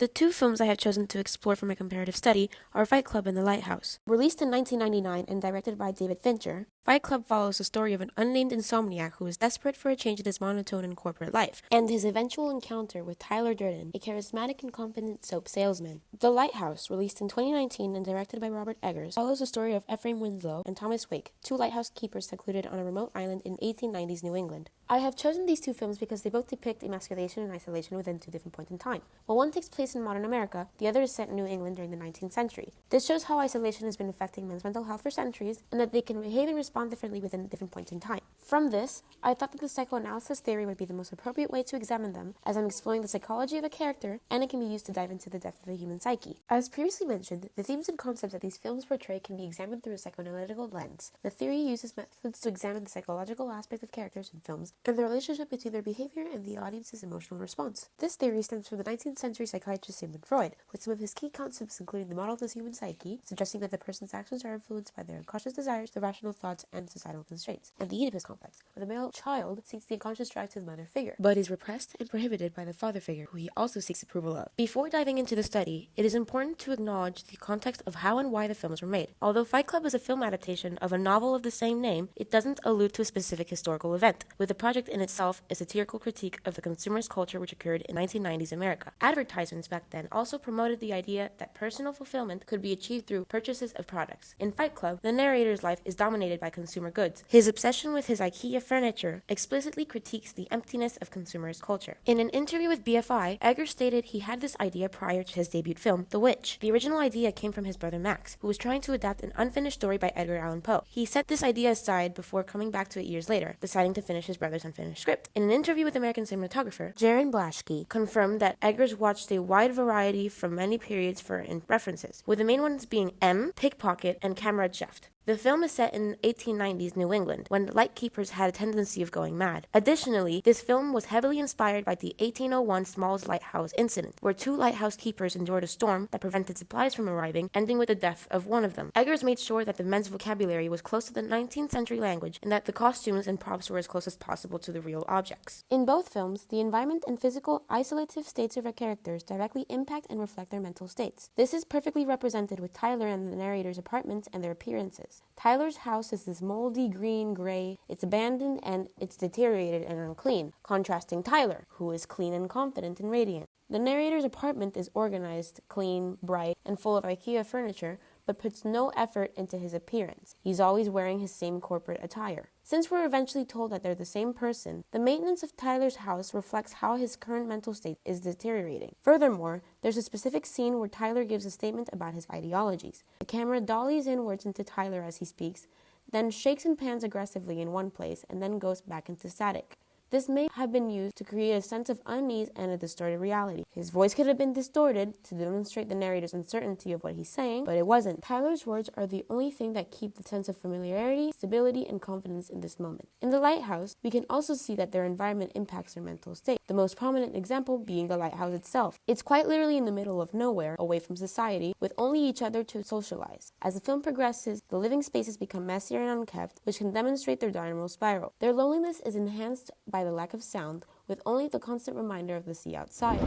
The two films I have chosen to explore for my comparative study are Fight Club and The Lighthouse. Released in 1999 and directed by David Fincher, Fight Club follows the story of an unnamed insomniac who is desperate for a change in his monotone and corporate life, and his eventual encounter with Tyler Durden, a charismatic and confident soap salesman. The Lighthouse, released in 2019 and directed by Robert Eggers, follows the story of Ephraim Winslow and Thomas Wake, two lighthouse keepers secluded on a remote island in 1890s New England. I have chosen these two films because they both depict emasculation and isolation within two different points in time. While one takes place in modern America, the other is set in New England during the 19th century. This shows how isolation has been affecting men's mental health for centuries, and that they can behave and respond differently within different points in time. From this, I thought that the psychoanalysis theory would be the most appropriate way to examine them, as I'm exploring the psychology of a character, and it can be used to dive into the depth of the human psyche. As previously mentioned, the themes and concepts that these films portray can be examined through a psychoanalytical lens. The theory uses methods to examine the psychological aspect of characters in films, and the relationship between their behavior and the audience's emotional response. This theory stems from the 19th century psychiatrist Sigmund Freud, with some of his key concepts including the model of the human psyche, suggesting that the person's actions are influenced by their unconscious desires, irrational thoughts, and societal constraints, and the Oedipus complex, where the male child seeks the unconscious drive to the mother figure, but is repressed and prohibited by the father figure, who he also seeks approval of. Before diving into the study, it is important to acknowledge the context of how and why the films were made. Although Fight Club is a film adaptation of a novel of the same name, it doesn't allude to a specific historical event, with the project in itself a satirical critique of the consumerist culture which occurred in 1990s America. Advertisements back then also promoted the idea that personal fulfillment could be achieved through purchases of products. In Fight Club, the narrator's life is dominated by consumer goods. His obsession with his IKEA furniture explicitly critiques the emptiness of consumerist culture. In an interview with BFI, Eggers stated he had this idea prior to his debut film, The Witch. The original idea came from his brother Max, who was trying to adapt an unfinished story by Edgar Allan Poe. He set this idea aside before coming back to it years later, deciding to finish his brother's unfinished script. In an interview with American cinematographer Jaron Blaschke confirmed that Eggers watched a wide variety from many periods for references, with the main ones being M, Pickpocket, and Kameradschaft. The film is set in 1890s New England, when lightkeepers had a tendency of going mad. Additionally, this film was heavily inspired by the 1801 Smalls Lighthouse incident, where two lighthouse keepers endured a storm that prevented supplies from arriving, ending with the death of one of them. Eggers made sure that the men's vocabulary was close to the 19th century language, and that the costumes and props were as close as possible to the real objects. In both films, the environment and physical isolative states of our characters directly impact and reflect their mental states. This is perfectly represented with Tyler and the narrator's apartments and their appearances. Tyler's house is this moldy green-gray, it's abandoned and it's deteriorated and unclean, contrasting Tyler, who is clean and confident and radiant. The narrator's apartment is organized, clean, bright, and full of IKEA furniture, but puts no effort into his appearance. He's always wearing his same corporate attire. Since we're eventually told that they're the same person, the maintenance of Tyler's house reflects how his current mental state is deteriorating. Furthermore, there's a specific scene where Tyler gives a statement about his ideologies. The camera dollies inwards into Tyler as he speaks, then shakes and pans aggressively in one place, and then goes back into static. This may have been used to create a sense of unease and a distorted reality. His voice could have been distorted to demonstrate the narrator's uncertainty of what he's saying, but it wasn't. Tyler's words are the only thing that keep the sense of familiarity, stability, and confidence in this moment. In The Lighthouse, we can also see that their environment impacts their mental state, the most prominent example being the lighthouse itself. It's quite literally in the middle of nowhere, away from society, with only each other to socialize. As the film progresses, the living spaces become messier and unkept, which can demonstrate their downward spiral. Their loneliness is enhanced by the lack of sound, with only the constant reminder of the sea outside.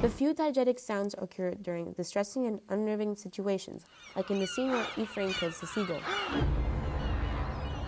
The few diegetic sounds occur during distressing and unnerving situations, like in the scene where Ephraim kills the seagull.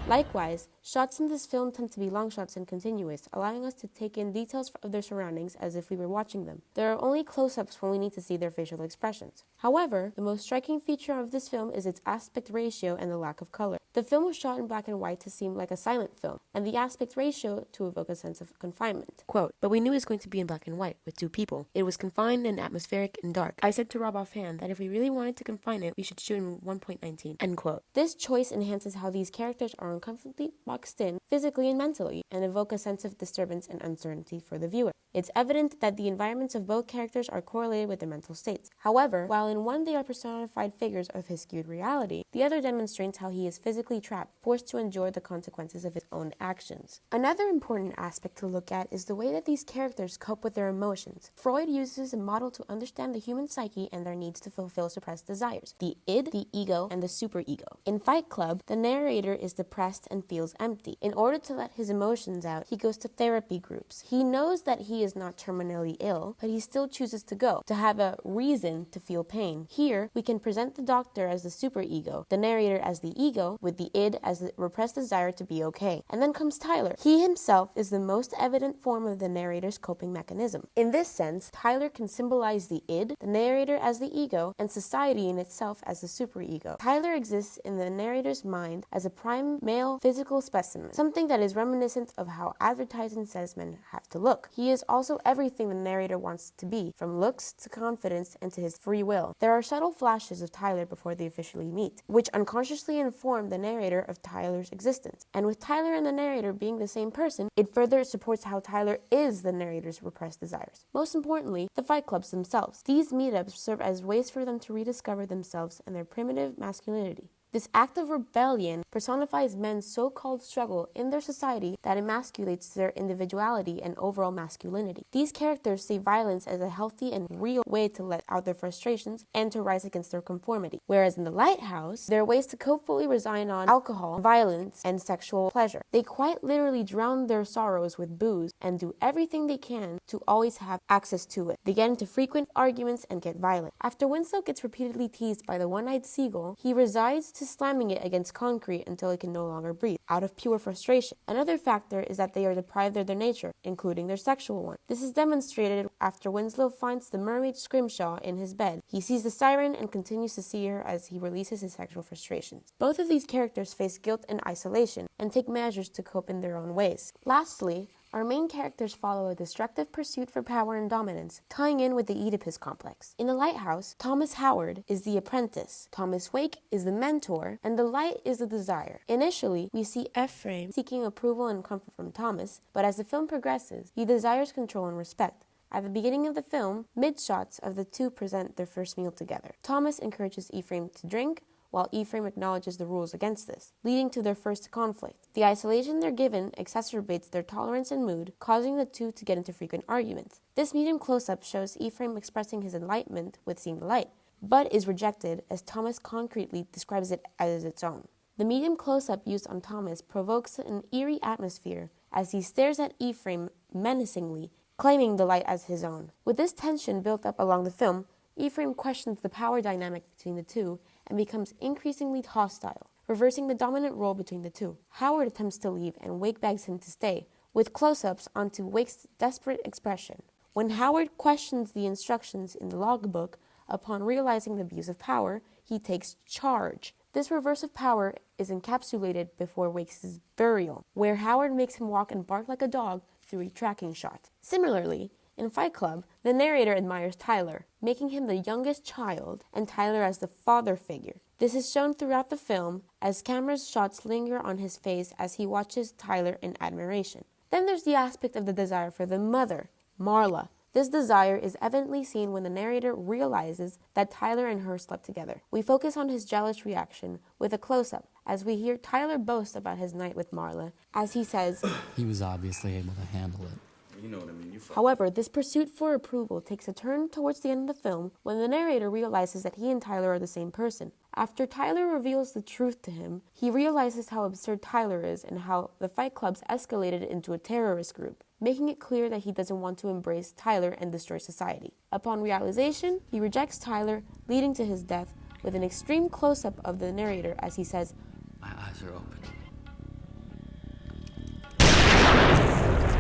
Likewise, shots in this film tend to be long shots and continuous, allowing us to take in details of their surroundings as if we were watching them. There are only close-ups when we need to see their facial expressions. However, the most striking feature of this film is its aspect ratio and the lack of color. The film was shot in black and white to seem like a silent film, and the aspect ratio to evoke a sense of confinement. Quote, "But we knew it was going to be in black and white, with two people. It was confined and atmospheric and dark. I said to Rob offhand that if we really wanted to confine it, we should shoot in 1.19, end quote. This choice enhances how these characters are uncomfortably boxed in, physically and mentally, and evoke a sense of disturbance and uncertainty for the viewer. It's evident that the environments of both characters are correlated with their mental states. However, while in one they are personified figures of his skewed reality, the other demonstrates how he is physically physically trapped, forced to endure the consequences of his own actions. Another important aspect to look at is the way that these characters cope with their emotions. Freud uses a model to understand the human psyche and their needs to fulfill suppressed desires: the id, the ego, and the superego. In Fight Club, the narrator is depressed and feels empty. In order to let his emotions out, he goes to therapy groups. He knows that he is not terminally ill, but he still chooses to go, to have a reason to feel pain. Here, we can present the doctor as the superego, the narrator as the ego, with the id as the repressed desire to be okay. And then comes Tyler. He himself is the most evident form of the narrator's coping mechanism. In this sense, Tyler can symbolize the id, the narrator as the ego, and society in itself as the superego. Tyler exists in the narrator's mind as a prime male physical specimen, something that is reminiscent of how advertising says men have to look. He is also everything the narrator wants to be, from looks to confidence and to his free will. There are subtle flashes of Tyler before they officially meet, which unconsciously inform the narrator of Tyler's existence. And with Tyler and the narrator being the same person, it further supports how Tyler is the narrator's repressed desires. Most importantly, the Fight Clubs themselves. These meetups serve as ways for them to rediscover themselves and their primitive masculinity. This act of rebellion personifies men's so-called struggle in their society that emasculates their individuality and overall masculinity. These characters see violence as a healthy and real way to let out their frustrations and to rise against their conformity. Whereas in the Lighthouse, their ways to cope fully reside on alcohol, violence, and sexual pleasure. They quite literally drown their sorrows with booze and do everything they can to always have access to it. They get into frequent arguments and get violent. After Winslow gets repeatedly teased by the one-eyed seagull, he resides to slamming it against concrete until it can no longer breathe, out of pure frustration. Another factor is that they are deprived of their nature, including their sexual one. This is demonstrated after Winslow finds the mermaid Scrimshaw in his bed. He sees the siren and continues to see her as he releases his sexual frustrations. Both of these characters face guilt and isolation, and take measures to cope in their own ways. Lastly, our main characters follow a destructive pursuit for power and dominance, tying in with the Oedipus complex. In The Lighthouse, Thomas Howard is the apprentice, Thomas Wake is the mentor, and the light is the desire. Initially, we see Ephraim seeking approval and comfort from Thomas, but as the film progresses, he desires control and respect. At the beginning of the film, mid-shots of the two present their first meal together. Thomas encourages Ephraim to drink, while Ephraim acknowledges the rules against this, leading to their first conflict. The isolation they're given exacerbates their tolerance and mood, causing the two to get into frequent arguments. This medium close-up shows Ephraim expressing his enlightenment with seeing the light, but is rejected as Thomas concretely describes it as its own. The medium close-up used on Thomas provokes an eerie atmosphere as he stares at Ephraim menacingly, claiming the light as his own. With this tension built up along the film, Ephraim questions the power dynamic between the two and becomes increasingly hostile, reversing the dominant role between the two. Howard attempts to leave and Wake begs him to stay, with close-ups onto Wake's desperate expression. When Howard questions the instructions in the logbook, upon realizing the abuse of power, he takes charge. This reverse of power is encapsulated before Wake's burial, where Howard makes him walk and bark like a dog through a tracking shot. Similarly, in Fight Club, the narrator admires Tyler, making him the youngest child and Tyler as the father figure. This is shown throughout the film as camera's shots linger on his face as he watches Tyler in admiration. Then there's the aspect of the desire for the mother, Marla. This desire is evidently seen when the narrator realizes that Tyler and her slept together. We focus on his jealous reaction with a close-up as we hear Tyler boast about his night with Marla, as he says, "He was obviously able to handle it." You know what I mean? However, this pursuit for approval takes a turn towards the end of the film when the narrator realizes that he and Tyler are the same person. After Tyler reveals the truth to him, he realizes how absurd Tyler is and how the Fight Clubs escalated into a terrorist group, making it clear that he doesn't want to embrace Tyler and destroy society. Upon realization, he rejects Tyler, leading to his death, with an extreme close-up of the narrator as he says, "My eyes are open."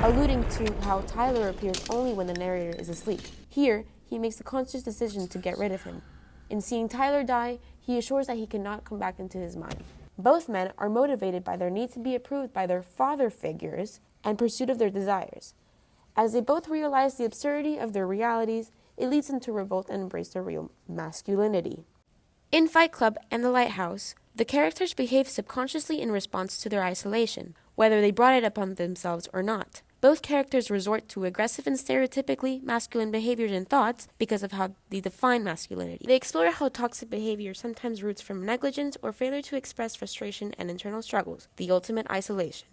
alluding to how Tyler appears only when the narrator is asleep. Here, he makes a conscious decision to get rid of him. In seeing Tyler die, he assures that he cannot come back into his mind. Both men are motivated by their need to be approved by their father figures and pursuit of their desires. As they both realize the absurdity of their realities, it leads them to revolt and embrace their real masculinity. In Fight Club and The Lighthouse, the characters behave subconsciously in response to their isolation, whether they brought it upon themselves or not. Both characters resort to aggressive and stereotypically masculine behaviors and thoughts because of how they define masculinity. They explore how toxic behavior sometimes roots from negligence or failure to express frustration and internal struggles, the ultimate isolation.